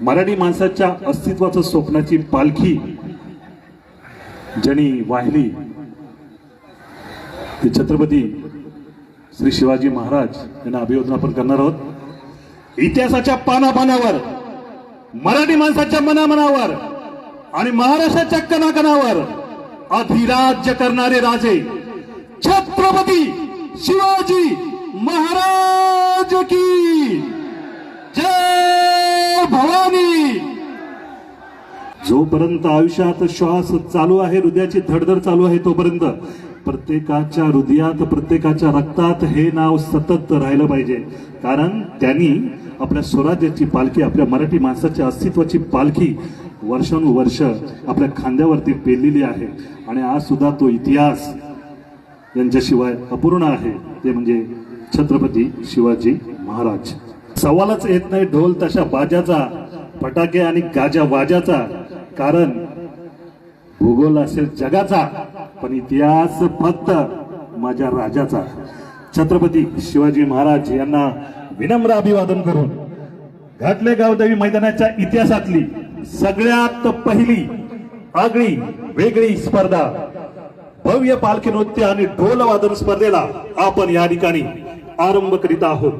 मराठी माणसाच्या अस्तित्वाचं स्वप्नाची पालखी ज्यांनी वाहिली ते छत्रपती श्री शिवाजी महाराज यांना अभिवादन आपण करणार आहोत। इतिहासाच्या पानापानावर, मराठी माणसाच्या मनामनावर आणि महाराष्ट्राच्या कणाकणावर अधिराज्य करणारे राजे छत्रपती शिवाजी महाराज की जय भवानी। जोपर्यंत आयुष्यात श्वास चालू आहे, हृदयाची धडधड चालू आहे, तोपर्यंत प्रत्येकाच्या हृदयात, प्रत्येकाच्या रक्तात हे नाव सतत राहिलं पाहिजे। कारण त्यांनी आपल्या स्वराज्याची पालखी, आपल्या मराठी माणसाच्या अस्तित्वाची पालखी वर्षानुवर्ष आपल्या खांद्यावरती पेरलेली आहे। आणि आज सुद्धा तो इतिहास यांच्याशिवाय अपूर्ण आहे, ते म्हणजे छत्रपती शिवाजी महाराज। सवालच येत नाही ढोल तशा बाजाचा, फटाके आणि गाजा वाजाचा, कारण भूगोल असेल जगाचा, पण इतिहास फक्त माझ्या राजाचा। छत्रपती शिवाजी महाराज यांना विनम्र अभिवादन करून घाटले गावदेवी मैदानाच्या इतिहासातली सगळ्यात पहिली आगळी वेगळी स्पर्धा भव्य पालखी नृत्य आणि ढोल वादन स्पर्धेला आपण या ठिकाणी आरंभ करीत आहोत।